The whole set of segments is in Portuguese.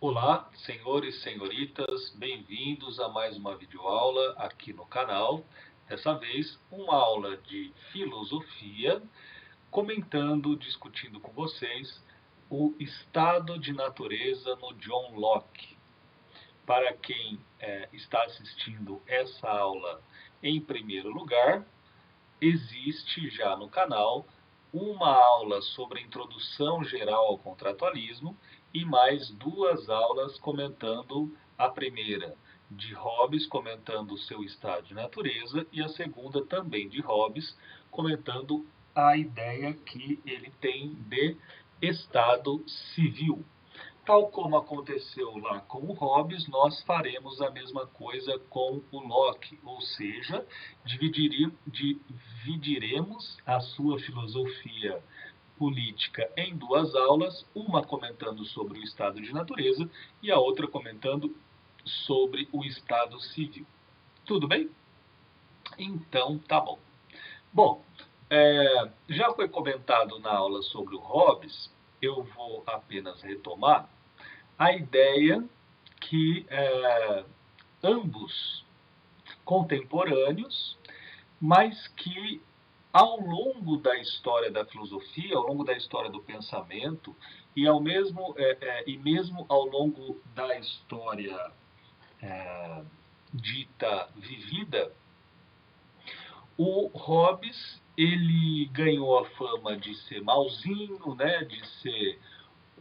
Olá, senhores e senhoritas, bem-vindos a mais uma videoaula aqui no canal. Dessa vez, uma aula de filosofia, comentando, discutindo com vocês o estado de natureza no John Locke. Para quem está assistindo essa aula em primeiro lugar, existe já no canal uma aula sobre a introdução geral ao contratualismo e mais duas aulas comentando a primeira de Hobbes, comentando o seu estado de natureza, e a segunda também de Hobbes, comentando a ideia que ele tem de estado civil. Tal como aconteceu lá com o Hobbes, nós faremos a mesma coisa com o Locke, ou seja, dividiremos a sua filosofia política em duas aulas, uma comentando sobre o estado de natureza e a outra comentando sobre o estado civil. Tudo bem? Então, tá bom. Bom, já foi comentado na aula sobre o Hobbes, eu vou apenas retomar a ideia que ambos contemporâneos, mas que ao longo da história da filosofia, ao longo da história do pensamento e e mesmo ao longo da história dita vivida, o Hobbes ele ganhou a fama de ser malzinho, né, de ser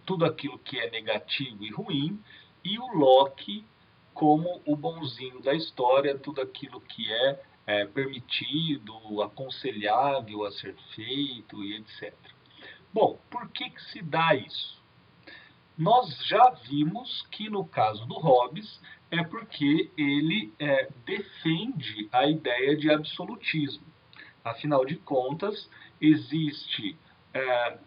tudo aquilo que é negativo e ruim, e o Locke como o bonzinho da história, tudo aquilo que é permitido, aconselhável a ser feito e etc. Bom, por que se dá isso? Nós já vimos que no caso do Hobbes é porque ele defende a ideia de absolutismo. Afinal de contas, existe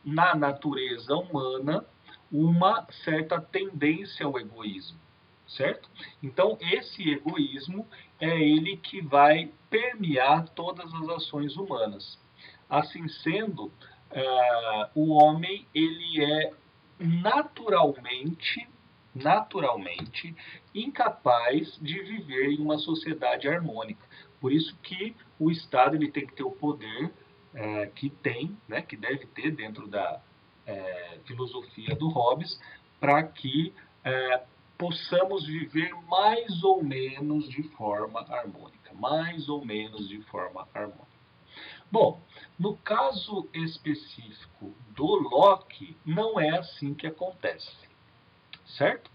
na natureza humana uma certa tendência ao egoísmo, certo? Então, esse egoísmo é ele que vai permear todas as ações humanas. Assim sendo, o homem ele é naturalmente incapaz de viver em uma sociedade harmônica. Por isso que o Estado ele tem que ter o poder que tem, né, que deve ter dentro da filosofia do Hobbes, para que possamos viver mais ou menos de forma harmônica. Mais ou menos de forma harmônica. Bom, no caso específico do Locke, não é assim que acontece, certo?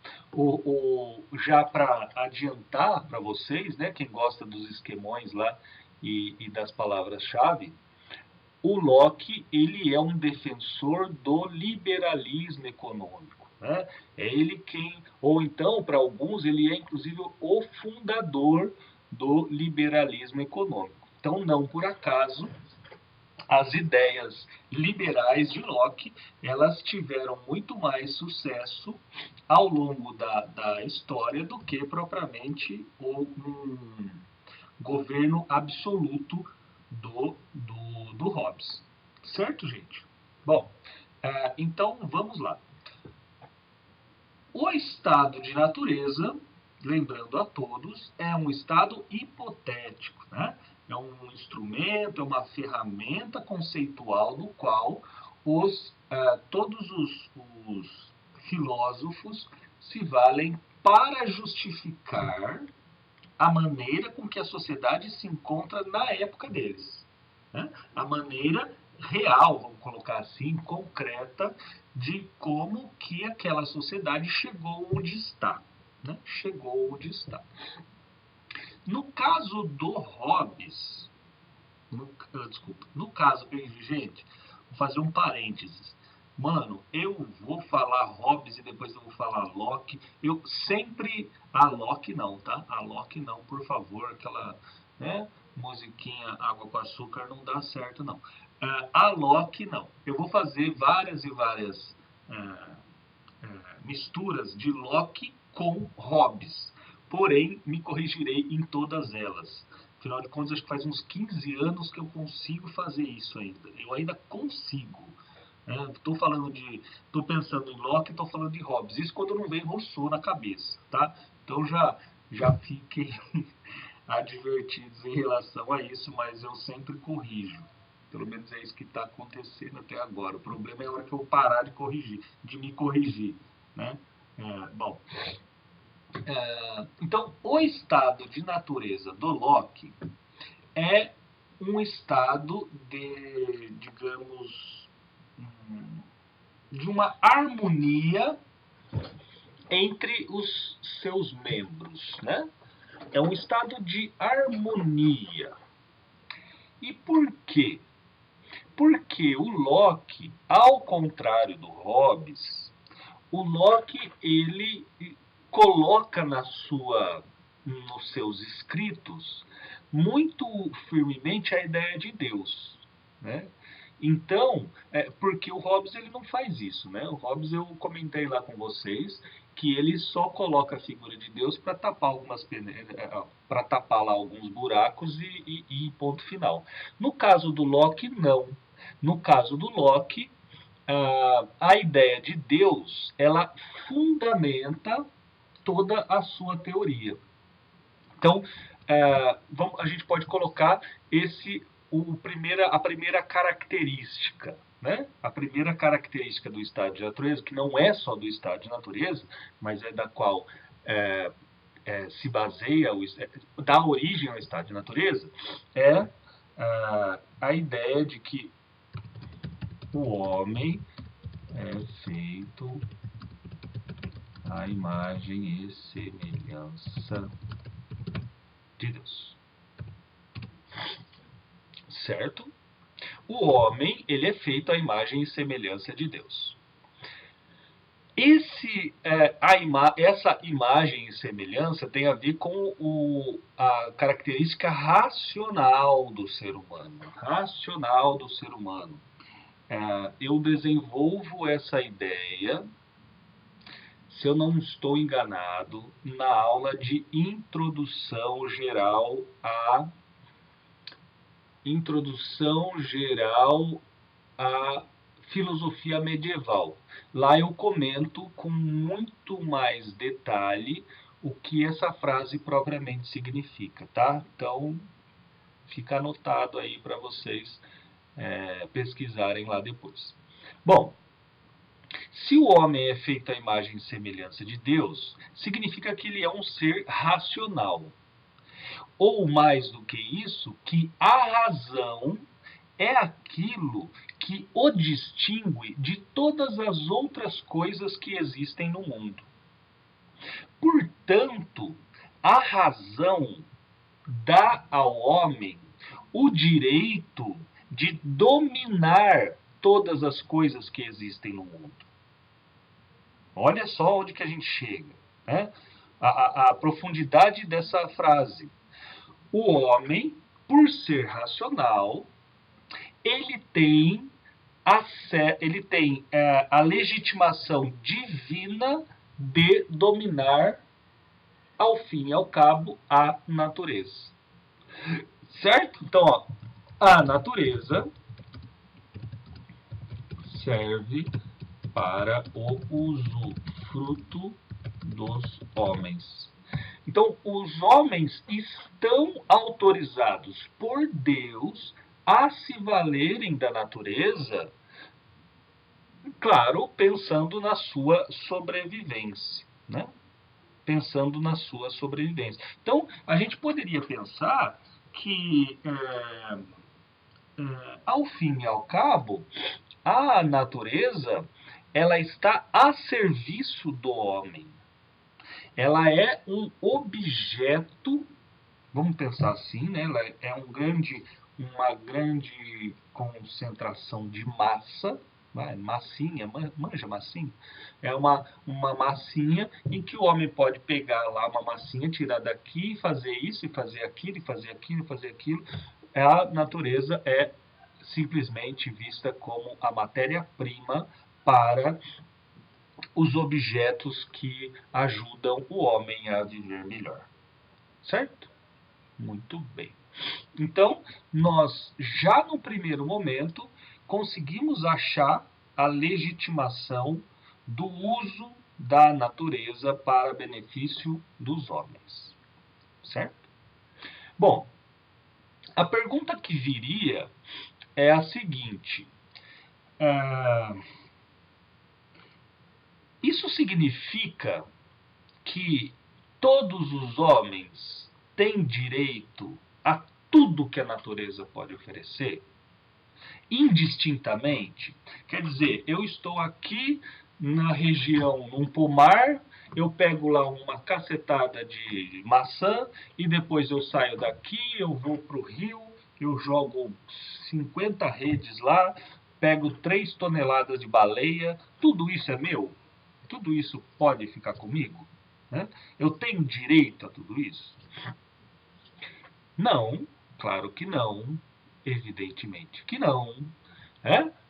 Já para adiantar para vocês, né, quem gosta dos esquemões lá e das palavras-chave, o Locke ele é um defensor do liberalismo econômico. Né? É ele quem, ou então, para alguns, ele é inclusive o fundador do liberalismo econômico. Então, não por acaso, as ideias liberais de Locke elas tiveram muito mais sucesso ao longo da história do que propriamente um governo absoluto do Hobbes. Certo, gente? Bom, então vamos lá. O estado de natureza, lembrando a todos, é um estado hipotético, né? É um instrumento, é uma ferramenta conceitual no qual todos os filósofos se valem para justificar a maneira com que a sociedade se encontra na época deles. Né? A maneira real, vamos colocar assim, concreta, de como que aquela sociedade chegou onde está. Né? Chegou onde está. No caso do Hobbes, no caso, gente, vou fazer um parênteses. Mano, eu vou falar Hobbes e depois eu vou falar Locke. Eu sempre. A Locke não, tá? A Locke não, por favor. Aquela né, musiquinha água com açúcar não dá certo, não. A Locke não. Eu vou fazer várias e várias misturas de Locke com Hobbes. Porém, me corrigirei em todas elas. Afinal de contas, acho que faz uns 15 anos que eu consigo fazer isso ainda. Eu ainda consigo. Estou pensando em Locke, estou falando de Hobbes. Isso quando não vem Rousseau na cabeça, tá? Então já fiquem advertidos em relação a isso, mas eu sempre corrijo. Pelo menos é isso que está acontecendo até agora. O problema é a hora que eu parar de corrigir, de me corrigir, né? Bom, então o estado de natureza do Locke é um estado de, digamos, de uma harmonia entre os seus membros, né? É um estado de harmonia. E por quê? Porque o Locke, ao contrário do Hobbes, o Locke ele coloca nos seus escritos muito firmemente a ideia de Deus, né? Então, porque o Hobbes ele não faz isso, né? O Hobbes eu comentei lá com vocês que ele só coloca a figura de Deus para tapar para tapar lá alguns buracos e ponto final. No caso do Locke, não. No caso do Locke, a ideia de Deus ela fundamenta toda a sua teoria. Então, a gente pode colocar a primeira característica, né? A primeira característica do estado de natureza, que não é só do estado de natureza, mas é da qual se baseia, dá origem ao estado de natureza, é a ideia de que o homem é feito à imagem e semelhança de Deus. Certo? O homem, ele é feito à imagem e semelhança de Deus. Essa imagem e semelhança tem a ver com a característica racional do ser humano. Racional do ser humano. Eu desenvolvo essa ideia, se eu não estou enganado, na aula de introdução geral à filosofia medieval. Lá eu comento com muito mais detalhe o que essa frase propriamente significa, tá? Então, fica anotado aí para vocês pesquisarem lá depois. Bom, se o homem é feito à imagem e semelhança de Deus, significa que ele é um ser racional. Ou mais do que isso, que a razão é aquilo que o distingue de todas as outras coisas que existem no mundo. Portanto, a razão dá ao homem o direito de dominar todas as coisas que existem no mundo. Olha só onde que a gente chega, né? A profundidade dessa frase. O homem, por ser racional, ele tem a legitimação divina de dominar, ao fim e ao cabo, a natureza. Certo? Então, ó, a natureza serve para o usufruto dos homens. Então, os homens estão autorizados por Deus a se valerem da natureza, claro, pensando na sua sobrevivência, né? Pensando na sua sobrevivência. Então, a gente poderia pensar que, ao fim e ao cabo, a natureza ela está a serviço do homem. Ela é um objeto, vamos pensar assim, né? Ela é uma grande concentração de massa, massinha, manja massinha? É uma massinha em que o homem pode pegar lá uma massinha, tirar daqui, fazer isso, e fazer aquilo, e fazer aquilo, e fazer aquilo. A natureza é simplesmente vista como a matéria-prima para os objetos que ajudam o homem a viver melhor. Certo? Muito bem. Então, nós já no primeiro momento conseguimos achar a legitimação do uso da natureza para benefício dos homens. Certo? Bom, a pergunta que viria é a seguinte: isso significa que todos os homens têm direito a tudo que a natureza pode oferecer? Indistintamente? Quer dizer, eu estou aqui na região, num pomar, eu pego lá uma cacetada de maçã e depois eu saio daqui, eu vou para o rio, eu jogo 50 redes lá, pego 3 toneladas de baleia, tudo isso é meu? Tudo isso pode ficar comigo? Né? Eu tenho direito a tudo isso? Não, claro que não, evidentemente que não.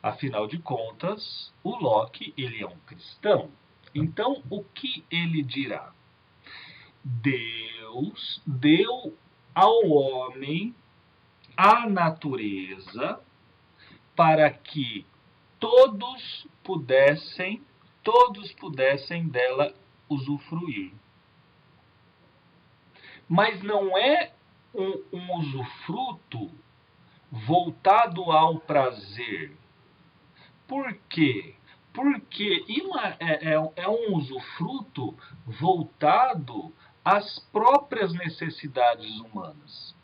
Afinal de contas, o Locke ele é um cristão. Então, o que ele dirá? Deus deu ao homem a natureza para que todos pudessem dela usufruir. Mas não é um usufruto voltado ao prazer. Por quê? Porque é um usufruto voltado às próprias necessidades humanas.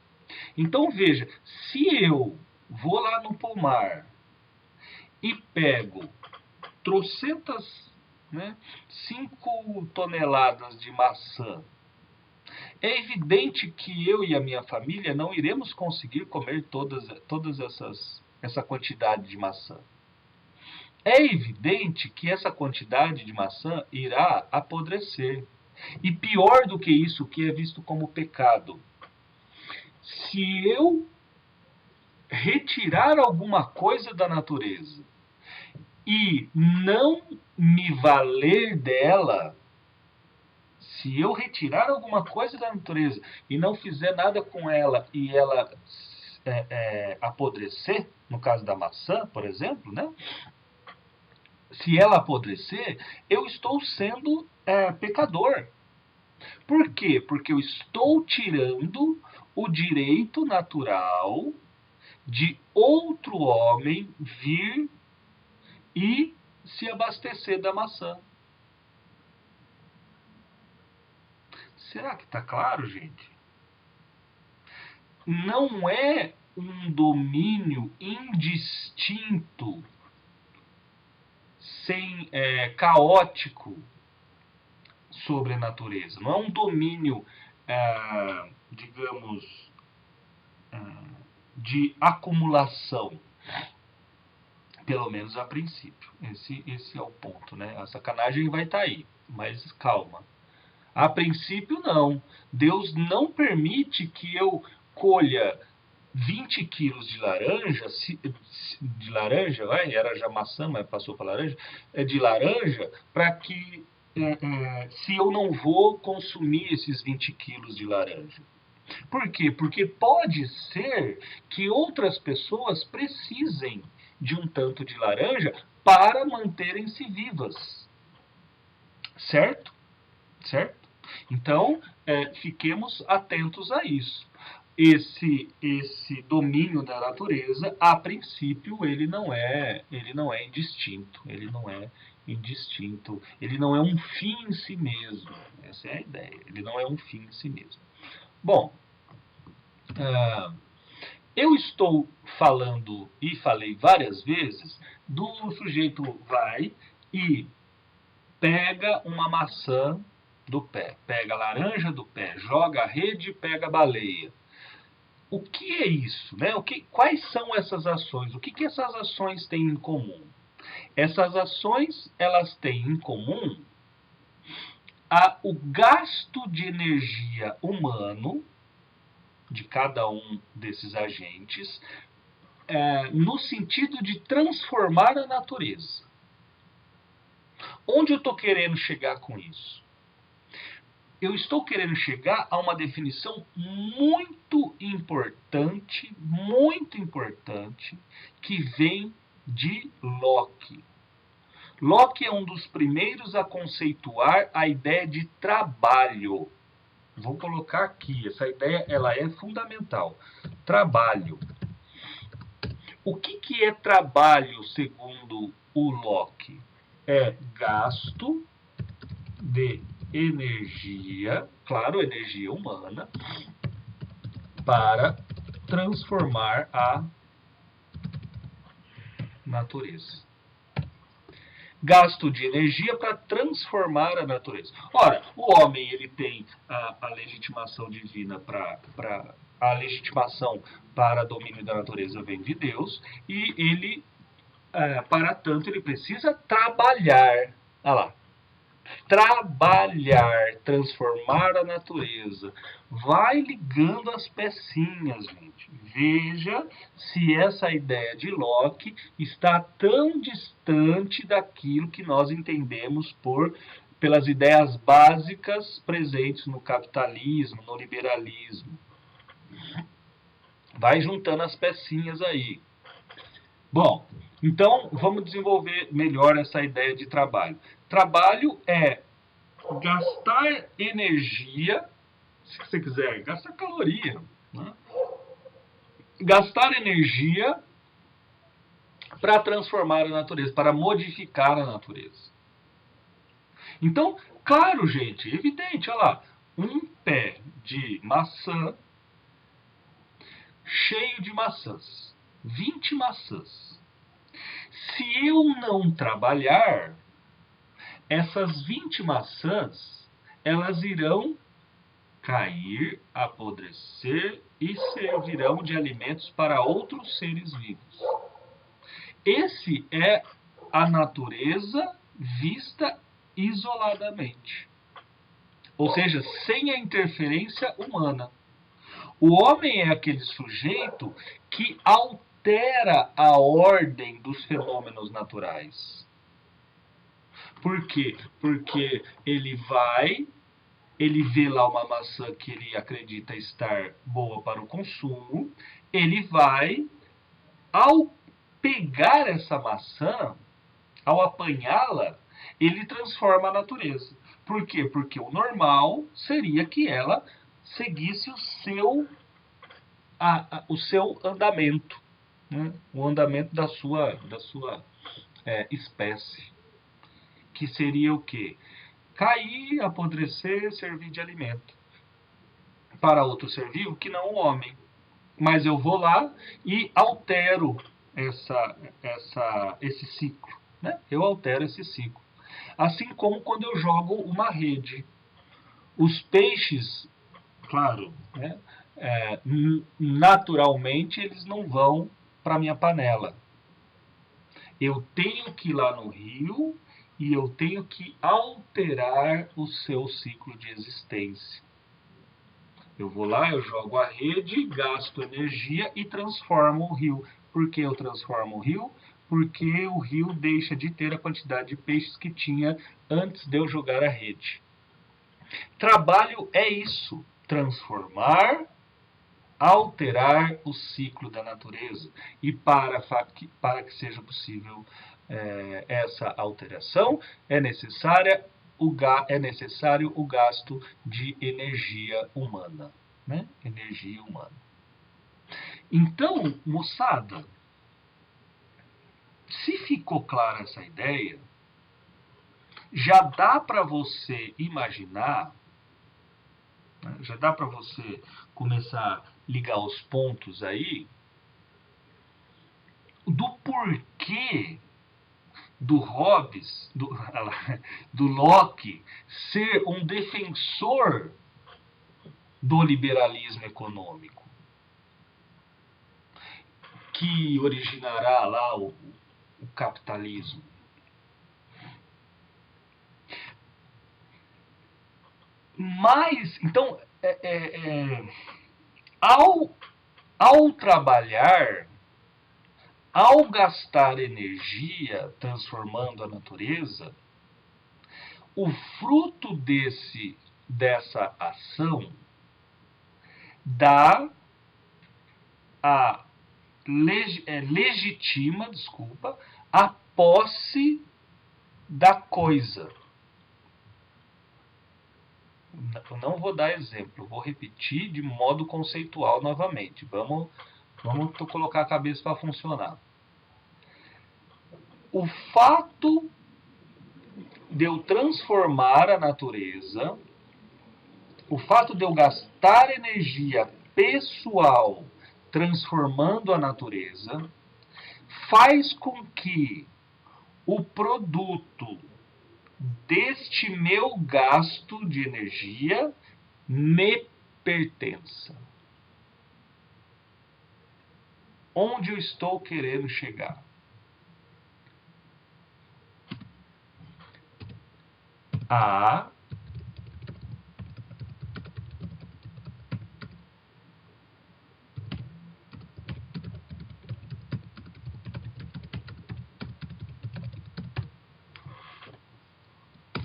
Então veja, se eu vou lá no pomar e pego trocentas, 5 toneladas de maçã, é evidente que eu e a minha família não iremos conseguir comer todas essa quantidade de maçã. É evidente que essa quantidade de maçã irá apodrecer. E pior do que isso, que é visto como pecado. Se eu retirar alguma coisa da natureza e não me valer dela, se eu retirar alguma coisa da natureza e não fizer nada com ela e ela apodrecer, no caso da maçã, por exemplo, né? Se ela apodrecer, eu estou sendo pecador. Por quê? Porque eu estou tirando o direito natural de outro homem vir e se abastecer da maçã. Será que está claro, gente? Não é um domínio indistinto, caótico sobre a natureza. Não é um domínio, digamos, de acumulação. Pelo menos a princípio. Esse é o ponto, né? A sacanagem vai estar aí, mas calma. A princípio, não. Deus não permite que eu colha 20 quilos de laranja, era já maçã, mas passou para laranja, de laranja, para que, se eu não vou consumir esses 20 quilos de laranja. Por quê? Porque pode ser que outras pessoas precisem de um tanto de laranja para manterem-se vivas. Certo? Certo? Então, fiquemos atentos a isso. Esse domínio da natureza, a princípio, ele não é indistinto. Ele não é indistinto. Ele não é um fim em si mesmo. Essa é a ideia. Ele não é um fim em si mesmo. Bom, eu estou falando e falei várias vezes do sujeito vai e pega uma maçã do pé, pega a laranja do pé, joga a rede e pega a baleia. O que é isso? Né? Quais são essas ações? O que essas ações têm em comum? Essas ações elas têm em comum o gasto de energia humano de cada um desses agentes, no sentido de transformar a natureza. Onde eu estou querendo chegar com isso? Eu estou querendo chegar a uma definição muito importante, que vem de Locke. Locke é um dos primeiros a conceituar a ideia de trabalho. Vou colocar aqui, essa ideia ela é fundamental. Trabalho. O que é trabalho, segundo o Locke? É gasto de energia, claro, energia humana, para transformar a natureza. Gasto de energia para transformar a natureza. Ora, o homem ele tem a legitimação divina para a legitimação para domínio da natureza vem de Deus e ele, para tanto, ele precisa trabalhar. Olha lá, trabalhar, transformar a natureza. Vai ligando as pecinhas, gente. Veja se essa ideia de Locke está tão distante daquilo que nós entendemos pelas ideias básicas presentes no capitalismo, no liberalismo. Vai juntando as pecinhas aí. Bom, então vamos desenvolver melhor essa ideia de trabalho. Trabalho é gastar energia, se você quiser, gastar caloria, né? Gastar energia para transformar a natureza, para modificar a natureza. Então, claro, gente, evidente, olha lá, um pé de maçã cheio de maçãs, 20 maçãs. Se eu não trabalhar, essas 20 maçãs, elas irão cair, apodrecer e servirão de alimentos para outros seres vivos. Esse é a natureza vista isoladamente. Ou seja, sem a interferência humana. O homem é aquele sujeito que altera a ordem dos fenômenos naturais. Por quê? Porque ele vê lá uma maçã que ele acredita estar boa para o consumo, ele vai, ao pegar essa maçã, ao apanhá-la, ele transforma a natureza. Por quê? Porque o normal seria que ela seguisse o seu andamento, né? O andamento da sua espécie. Que seria o quê? Cair, apodrecer, servir de alimento para outro ser vivo que não o homem. Mas eu vou lá e altero esse ciclo. Né? Eu altero esse ciclo. Assim como quando eu jogo uma rede. Os peixes, claro, né, naturalmente eles não vão para a minha panela. Eu tenho que ir lá no rio e eu tenho que alterar o seu ciclo de existência. Eu vou lá, eu jogo a rede, gasto energia e transformo o rio. Por que eu transformo o rio? Porque o rio deixa de ter a quantidade de peixes que tinha antes de eu jogar a rede. Trabalho é isso, transformar, alterar o ciclo da natureza. E para que seja possível essa alteração, é necessário o gasto de energia humana. Né? Energia humana. Então, moçada, se ficou clara essa ideia, já dá para você imaginar, né? Já dá para você começar a ligar os pontos aí do porquê do Hobbes, do Locke, ser um defensor do liberalismo econômico, que originará lá o capitalismo. Mas, então, ao trabalhar, ao gastar energia transformando a natureza, o fruto dessa ação legitima a posse da coisa. Eu não vou dar exemplo, vou repetir de modo conceitual novamente. Vamos colocar a cabeça para funcionar. O fato de eu transformar a natureza, o fato de eu gastar energia pessoal transformando a natureza, faz com que o produto deste meu gasto de energia me pertença. Onde eu estou querendo chegar?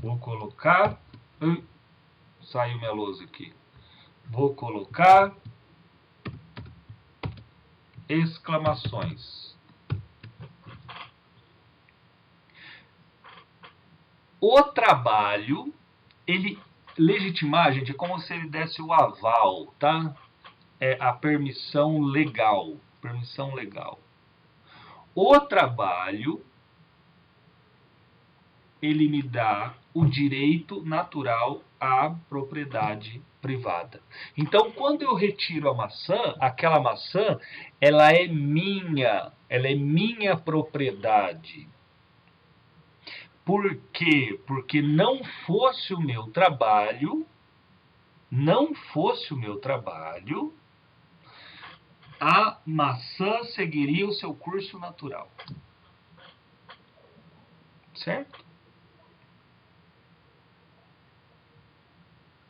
Vou colocar... Saiu minha lousa aqui. Vou colocar exclamações. O trabalho, ele legitimar, gente, é como se ele desse o aval, tá? É a permissão legal. Permissão legal. O trabalho, ele me dá o direito natural à propriedade privada. Então, quando eu retiro a maçã, aquela maçã, ela é minha propriedade. Por quê? Porque não fosse o meu trabalho, a maçã seguiria o seu curso natural. Certo?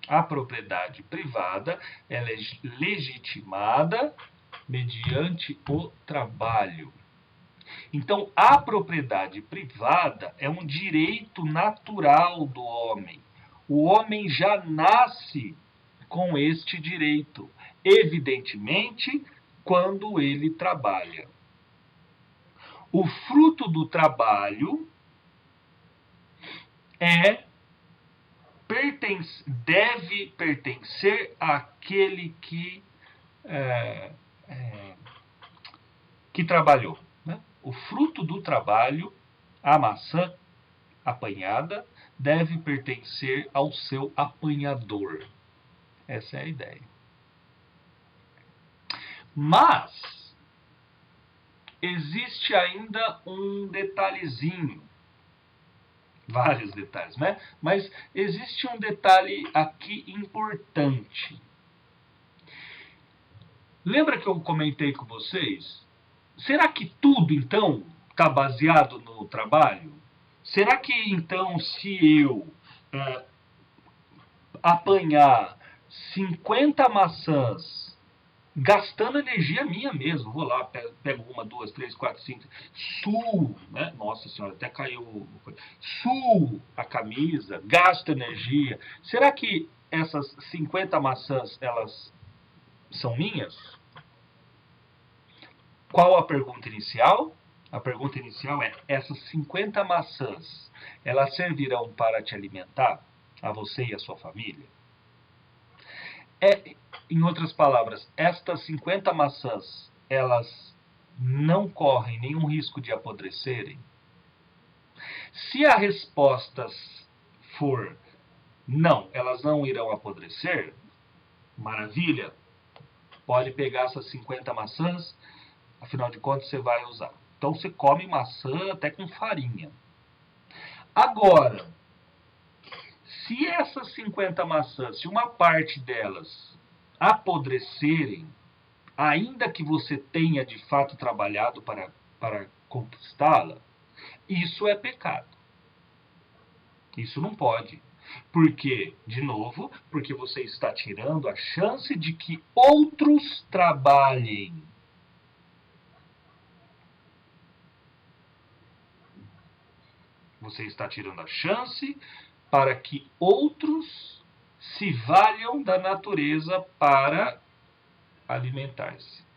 A propriedade privada, ela é legitimada mediante o trabalho. Então, a propriedade privada é um direito natural do homem. O homem já nasce com este direito, evidentemente, quando ele trabalha. O fruto do trabalho deve pertencer àquele que trabalhou. Né? O fruto do trabalho, a maçã apanhada, deve pertencer ao seu apanhador. Essa é a ideia. Mas existe ainda um detalhezinho. Vários detalhes, né? Mas existe um detalhe aqui importante. Lembra que eu comentei com vocês? Será que tudo, então, está baseado no trabalho? Será que, então, se eu apanhar 50 maçãs, gastando energia minha mesmo, vou lá, pego uma, duas, três, quatro, cinco, suo, né? Nossa senhora, até caiu, suo a camisa, gasto energia. Será que essas 50 maçãs, elas são minhas? Qual a pergunta inicial? A pergunta inicial é, essas 50 maçãs, elas servirão para te alimentar, a você e a sua família? Em outras palavras, estas 50 maçãs, elas não correm nenhum risco de apodrecerem? Se a resposta for não, elas não irão apodrecer, maravilha, pode pegar essas 50 maçãs, afinal de contas você vai usar. Então você come maçã até com farinha. Agora, se essas 50 maçãs, se uma parte delas apodrecerem, ainda que você tenha de fato trabalhado para conquistá-la, isso é pecado. Isso não pode. Por quê? De novo, porque você está tirando a chance de que outros trabalhem. Você está tirando a chance para que outros se valham da natureza para alimentar-se.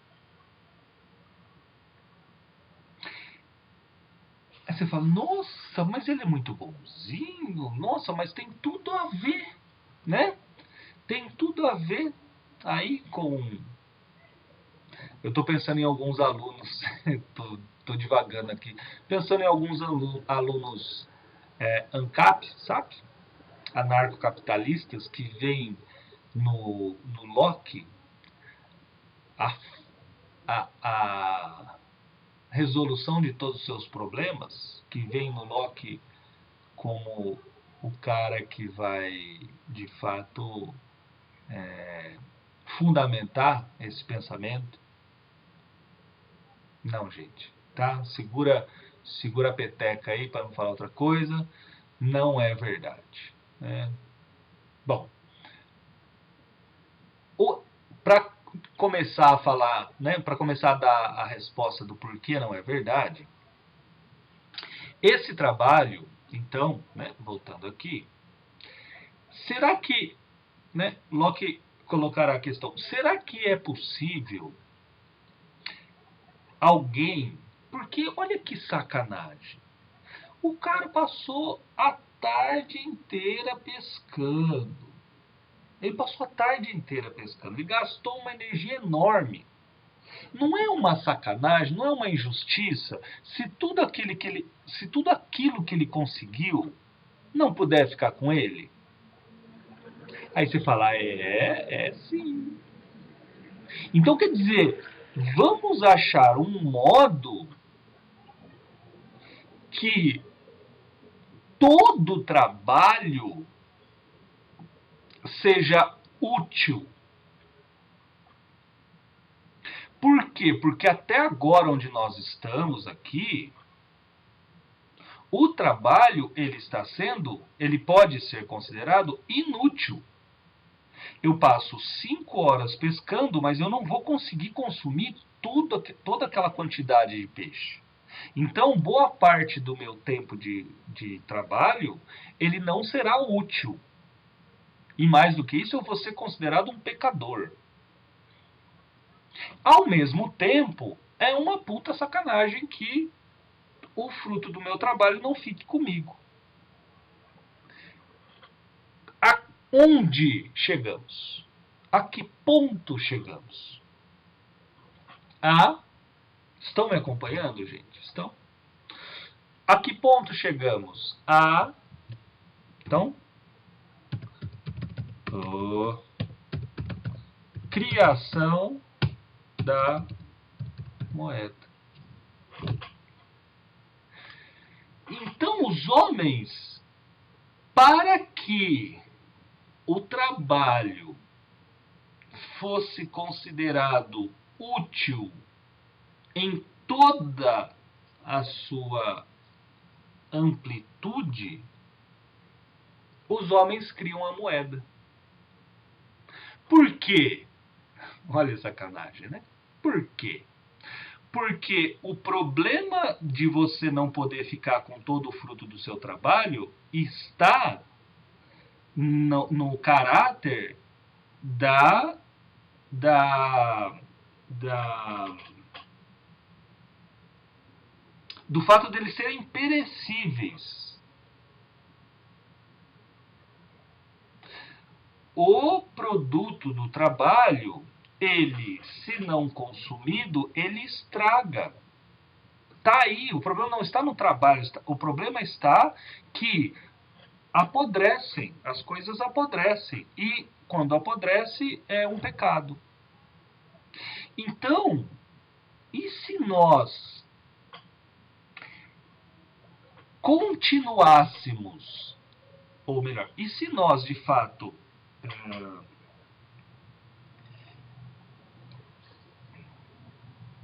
você fala, nossa, mas ele é muito bonzinho, nossa, mas tem tudo a ver, né? Tem tudo a ver aí com... Eu estou pensando em alguns alunos, estou divagando aqui, pensando em alguns alunos ANCAP, sabe? Anarcocapitalistas, que veem no Locke a, a resolução de todos os seus problemas, que veem no Locke como o cara que vai, de fato, fundamentar esse pensamento. Não, gente, tá? Segura a peteca aí para não falar outra coisa. Não é verdade. Bom, para começar a falar, né, para começar a dar a resposta do porquê não é verdade, esse trabalho, então, né, voltando aqui, será que, né, Locke colocará a questão, será que é possível alguém, porque olha que sacanagem, o cara passou a tarde inteira pescando, ele passou a tarde inteira pescando, ele gastou uma energia enorme. Não é uma sacanagem, não é uma injustiça, se tudo aquilo que ele conseguiu não puder ficar com ele? Aí você fala, é sim. Então quer dizer, vamos achar um modo que todo trabalho seja útil. Por quê? Porque até agora onde nós estamos aqui, o trabalho ele pode ser considerado inútil. Eu passo 5 horas pescando, mas eu não vou conseguir consumir toda aquela quantidade de peixe. Então, boa parte do meu tempo de trabalho, ele não será útil. E mais do que isso, eu vou ser considerado um pecador. Ao mesmo tempo, é uma puta sacanagem que o fruto do meu trabalho não fique comigo. Aonde chegamos? A que ponto chegamos? Estão me acompanhando, gente? Estão? A que ponto chegamos? Então, criação da moeda. Então, os homens, para que o trabalho fosse considerado útil em toda a sua amplitude, os homens criam a moeda. Por quê? Olha a sacanagem, né? Por quê? Porque o problema de você não poder ficar com todo o fruto do seu trabalho está no caráter do fato deles serem perecíveis. O produto do trabalho, ele, se não consumido, ele estraga. Tá aí, o problema não está no trabalho, o problema está que apodrecem, as coisas apodrecem, e quando apodrece é um pecado. Então, e se nós continuássemos, ou melhor, e se nós de fato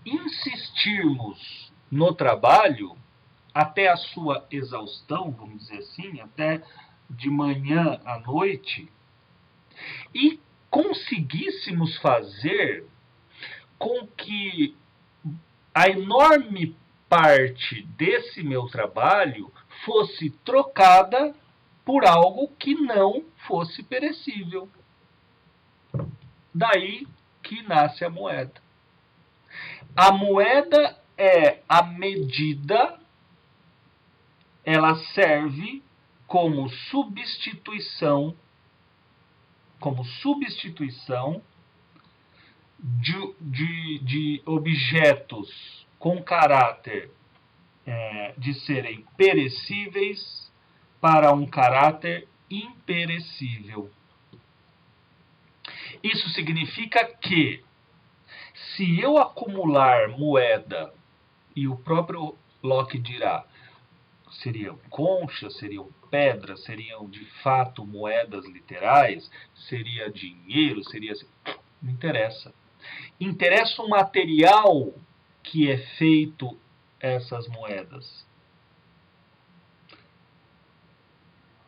insistirmos no trabalho até a sua exaustão, vamos dizer assim, até de manhã à noite, e conseguíssemos fazer com que a enorme parte desse meu trabalho fosse trocada por algo que não fosse perecível. Daí que nasce a moeda. A moeda é a medida ela serve como substituição de objetos com caráter de serem perecíveis para um caráter imperecível. Isso significa que, se eu acumular moeda, e o próprio Locke dirá, seriam conchas, seriam pedras, seriam de fato moedas literais, seria dinheiro, seria... Não interessa. Interessa o material que é feito essas moedas.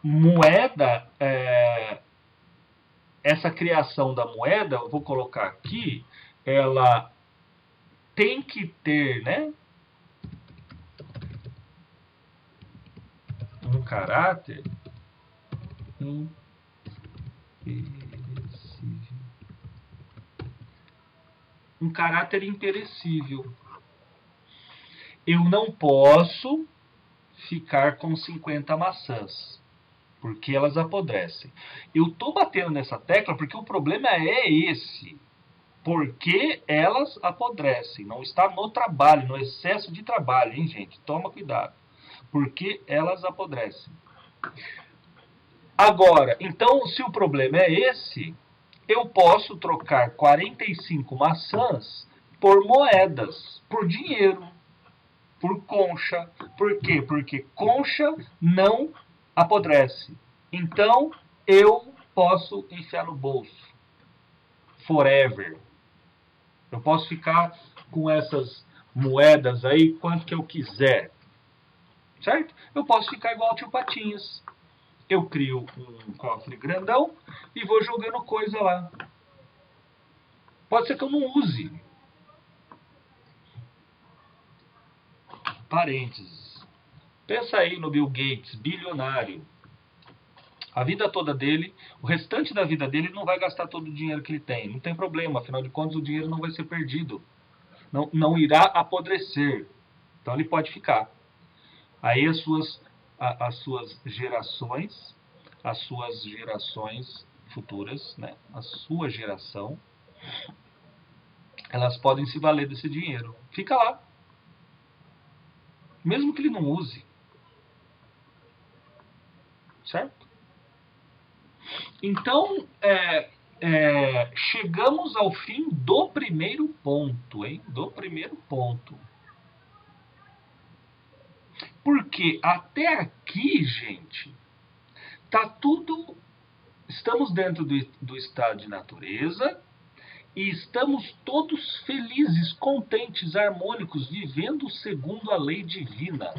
Moeda, essa criação da moeda, eu vou colocar aqui, ela tem que ter, né, um caráter imperecível. Um caráter imperecível. Eu não posso ficar com 50 maçãs, porque elas apodrecem. Eu estou batendo nessa tecla porque o problema é esse. Porque elas apodrecem. Não está no trabalho, no excesso de trabalho, hein, gente? Toma cuidado. Porque elas apodrecem. Agora, então, se o problema é esse, eu posso trocar 45 maçãs por moedas, por dinheiro, por concha. Por quê? Porque concha não apodrece. Então, eu posso enfiar no bolso. Forever. Eu posso ficar com essas moedas aí quanto que eu quiser. Certo? Eu posso ficar igual ao tio Patinhas. Eu crio um cofre grandão e vou jogando coisa lá. Pode ser que eu não use. Parênteses. Pensa aí no Bill Gates, bilionário. A vida toda dele, o restante da vida dele, ele não vai gastar todo o dinheiro que ele tem. Não tem problema, afinal de contas o dinheiro não vai ser perdido. Não irá apodrecer. Então ele pode ficar. Aí as suas gerações futuras, né? A sua geração, elas podem se valer desse dinheiro. Fica lá. Mesmo que ele não use. Certo? Então, chegamos ao fim do primeiro ponto, hein? Do primeiro ponto. Porque até aqui, gente, tá tudo... Estamos dentro do estado de natureza e estamos todos felizes, contentes, harmônicos, vivendo segundo a lei divina.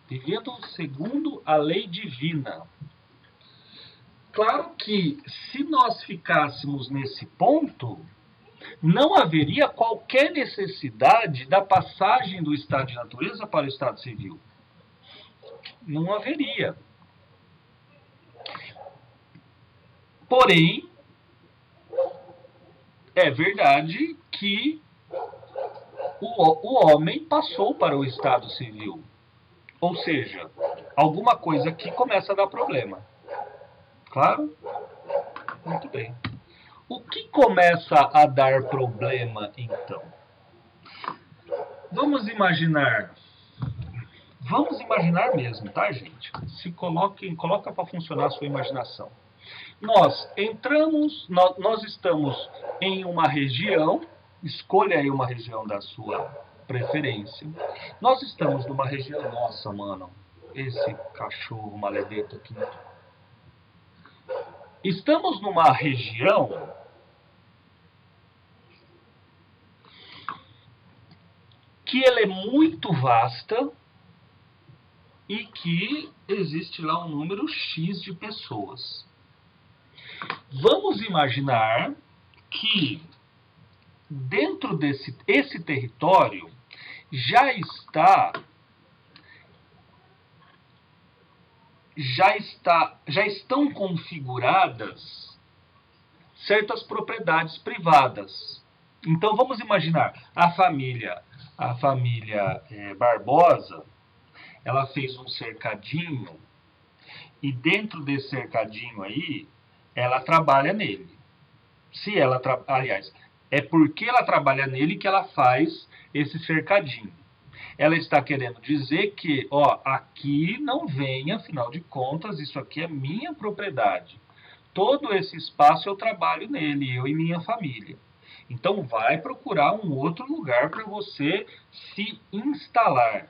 Vivendo segundo a lei divina. Claro que, se nós ficássemos nesse ponto, não haveria qualquer necessidade da passagem do estado de natureza para o estado civil. Não haveria. Porém, é verdade que o homem passou para o estado civil. Ou seja, alguma coisa aqui começa a dar problema. Claro? Muito bem. O que começa a dar problema, então? Vamos imaginar mesmo, tá, gente? Coloca para funcionar a sua imaginação. Nós estamos em uma região, escolha aí uma região da sua preferência. Nós estamos numa região, nossa, mano, esse cachorro maledeto aqui. Estamos numa região que ela é muito vasta e que existe lá um número X de pessoas. Vamos imaginar que dentro esse território já estão configuradas certas propriedades privadas. Então vamos imaginar a família Barbosa, ela fez um cercadinho e dentro desse cercadinho aí, ela trabalha nele. Se ela aliás, é porque ela trabalha nele que ela faz esse cercadinho. Ela está querendo dizer que, ó, aqui não vem, afinal de contas, isso aqui é minha propriedade. Todo esse espaço eu trabalho nele, eu e minha família. Então vai procurar um outro lugar para você se instalar.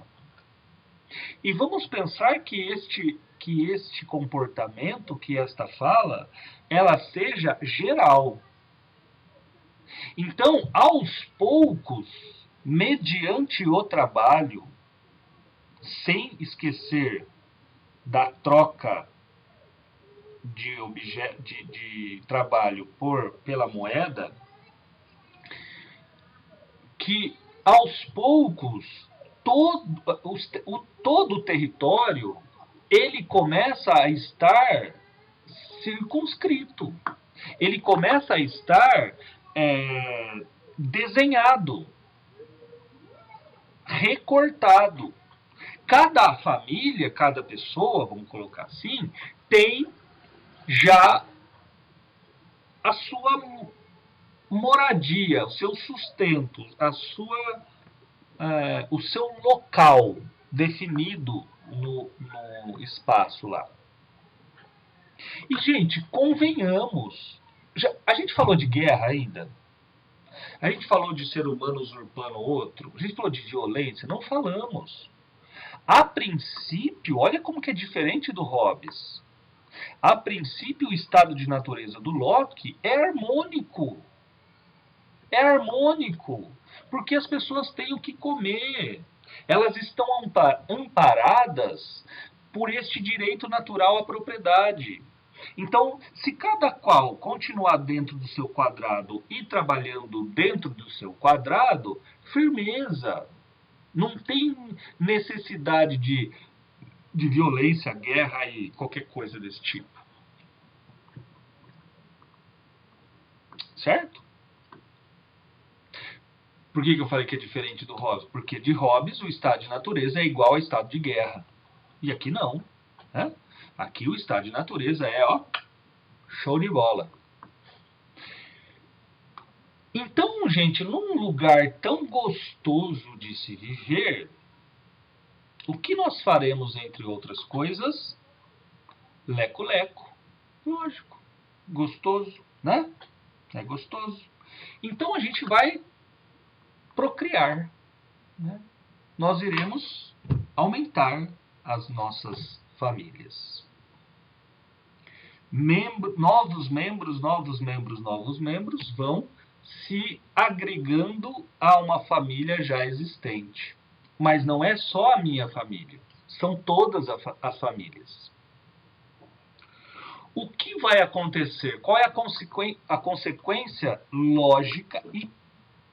E vamos pensar que este comportamento, que esta fala, ela seja geral. Então, aos poucos, mediante o trabalho, sem esquecer da troca de trabalho pela moeda, que aos poucos todo o território ele começa a estar circunscrito, ele começa a estar desenhado, recortado. Cada família, cada pessoa, vamos colocar assim, tem já a sua moradia, o seu sustento, o seu local definido no espaço lá. E, gente, convenhamos, a gente falou de guerra ainda? A gente falou de ser humano usurpando outro? A gente falou de violência? Não falamos. A princípio, olha como que é diferente do Hobbes. A princípio, o estado de natureza do Locke é harmônico. É harmônico. Porque as pessoas têm o que comer. Elas estão amparadas por este direito natural à propriedade. Então, se cada qual continuar dentro do seu quadrado e trabalhando dentro do seu quadrado, firmeza. Não tem necessidade de violência, guerra e qualquer coisa desse tipo. Certo? Por que eu falei que é diferente do Hobbes? Porque de Hobbes o estado de natureza é igual ao estado de guerra. E aqui não. Né? Aqui o estado de natureza é, ó, show de bola. Então, gente, num lugar tão gostoso de se viver, o que nós faremos, entre outras coisas? Leco-leco. Lógico. Gostoso, né? É gostoso. Então a gente vai procriar. Né? Nós iremos aumentar as nossas famílias. Novos membros vão se agregando a uma família já existente. Mas não é só a minha família, são todas as famílias. O que vai acontecer? Qual é a consequência lógica e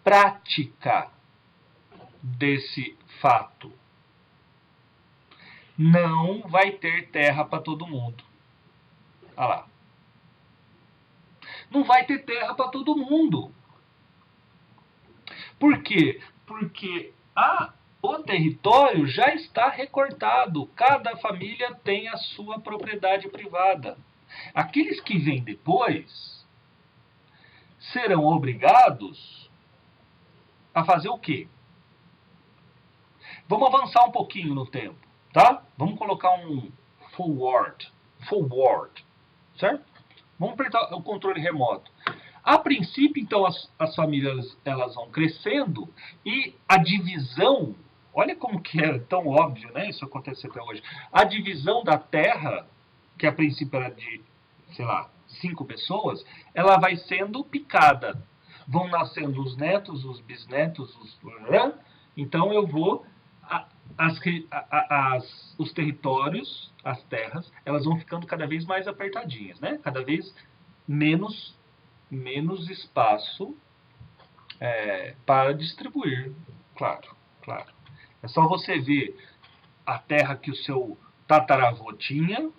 prática desse fato? Não vai ter terra para todo mundo. Olha lá. Não vai ter terra para todo mundo. Por quê? Porque o território já está recortado. Cada família tem a sua propriedade privada. Aqueles que vêm depois serão obrigados a fazer o quê? Vamos avançar um pouquinho no tempo, tá? Vamos colocar um forward, certo? Vamos apertar o controle remoto. A princípio, então, as famílias elas vão crescendo e a divisão, olha como que é tão óbvio, né? Isso acontece até hoje. A divisão da terra, que a princípio era de, sei lá, 5 pessoas, ela vai sendo picada. Vão nascendo os netos, os bisnetos, então eu vou os territórios, as terras, elas vão ficando cada vez mais apertadinhas, né? Cada vez menos espaço para distribuir. Claro. É só você ver a terra que o seu tataravô tinha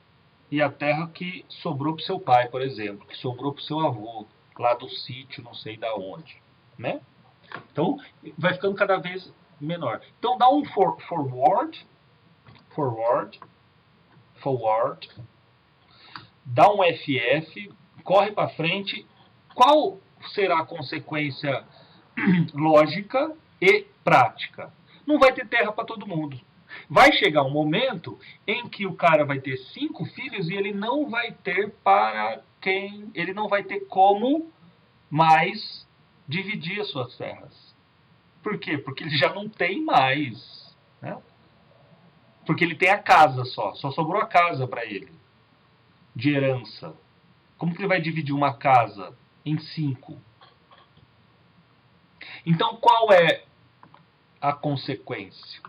e a terra que sobrou para o seu pai, por exemplo, que sobrou para o seu avô, lá do sítio, não sei da onde, né? Então, vai ficando cada vez menor. Então, dá um forward forward, dá um FF, corre para frente. Qual será a consequência lógica e prática? Não vai ter terra para todo mundo. Vai chegar um momento em que o cara vai ter 5 filhos e ele não vai ter ele não vai ter como mais dividir as suas terras. Por quê? Porque ele já não tem mais, né? Porque ele tem a casa só sobrou a casa para ele, de herança. Como que ele vai dividir uma casa em 5? Então, qual é a consequência?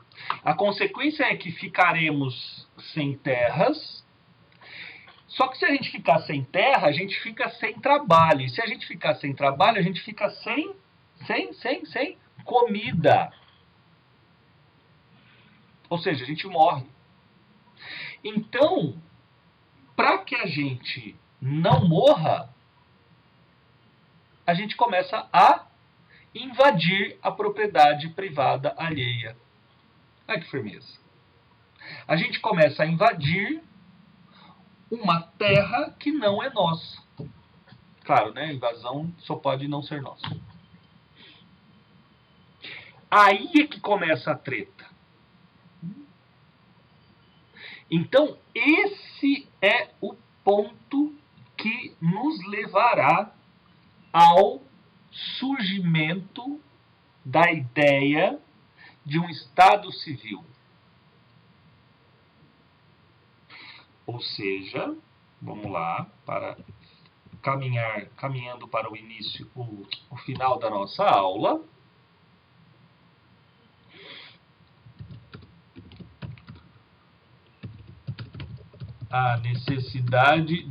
A consequência é que ficaremos sem terras. Só que se a gente ficar sem terra, a gente fica sem trabalho. E se a gente ficar sem trabalho, a gente fica sem comida. Ou seja, a gente morre. Então, para que a gente não morra, a gente começa a invadir a propriedade privada alheia. Olha que firmeza. A gente começa a invadir uma terra que não é nossa. Claro, né? A invasão só pode não ser nossa. Aí é que começa a treta. Então, esse é o ponto que nos levará ao surgimento da ideia de um Estado civil. Ou seja, vamos lá, para caminhando para o início, o final da nossa aula. A necessidade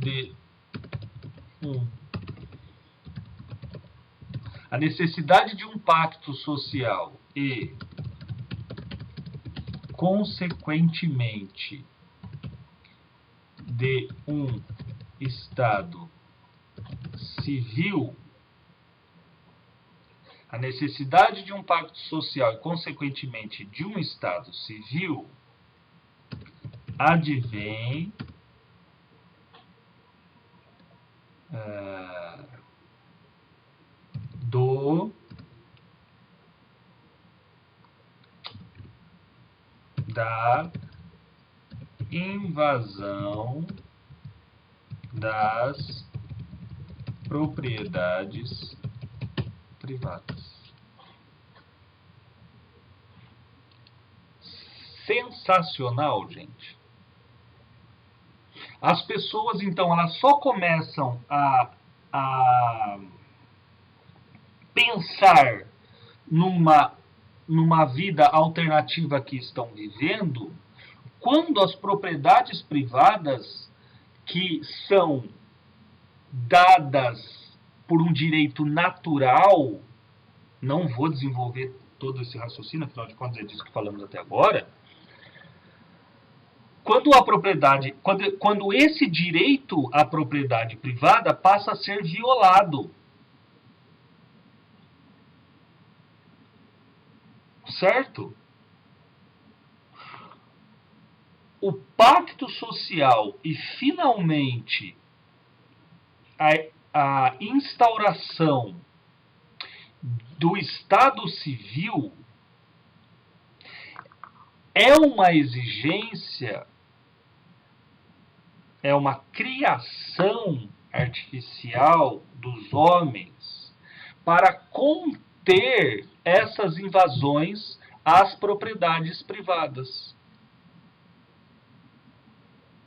de um pacto social e, consequentemente, de um Estado civil, a necessidade de um pacto social e, consequentemente, de um Estado civil advém da invasão das propriedades privadas. Sensacional, gente. As pessoas, então, elas só começam a pensar numa vida alternativa que estão vivendo quando as propriedades privadas, que são dadas por um direito natural, não vou desenvolver todo esse raciocínio, afinal de contas é disso que falamos até agora, quando esse direito à propriedade privada passa a ser violado. Certo? O pacto social e, finalmente, a instauração do Estado civil é uma exigência, é uma criação artificial dos homens para conter essas invasões às propriedades privadas.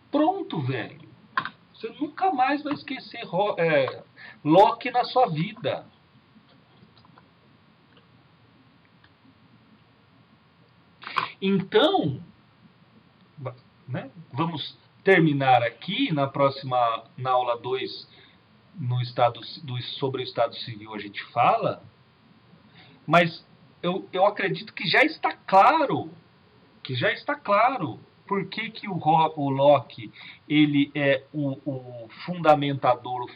Pronto, velho. Você nunca mais vai esquecer Locke na sua vida. Então, né, vamos terminar aqui na aula 2, sobre o Estado Civil a gente fala, mas eu acredito que já está claro, por que o Locke ele é o fundador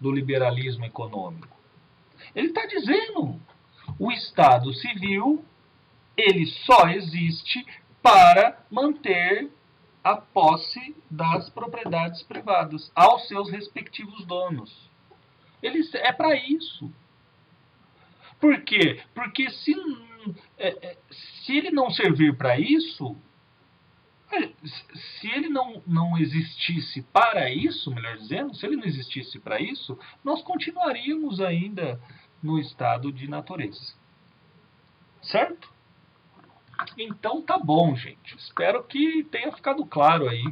do liberalismo econômico. Ele está dizendo, o Estado Civil ele só existe para manter a posse das propriedades privadas aos seus respectivos donos. É para isso. Por quê? Porque se ele não servir para isso, se ele não existisse para isso, melhor dizendo, se ele não existisse para isso, nós continuaríamos ainda no estado de natureza. Certo? Então tá bom, gente. Espero que tenha ficado claro aí.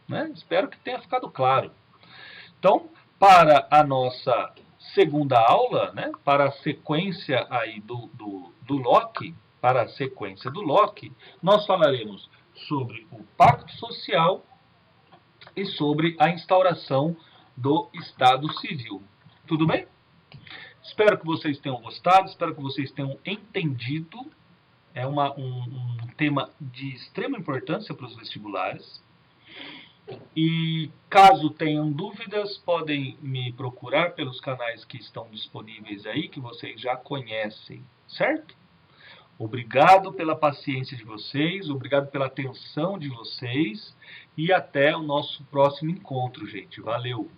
Né? Espero que tenha ficado claro. Então, para a nossa segunda aula, né, para a sequência aí do Locke, para a sequência do Locke, nós falaremos sobre o pacto social e sobre a instauração do Estado Civil. Tudo bem? Espero que vocês tenham gostado, espero que vocês tenham entendido. É um tema de extrema importância para os vestibulares. E caso tenham dúvidas, podem me procurar pelos canais que estão disponíveis aí, que vocês já conhecem, certo? Obrigado pela paciência de vocês, obrigado pela atenção de vocês e até o nosso próximo encontro, gente. Valeu!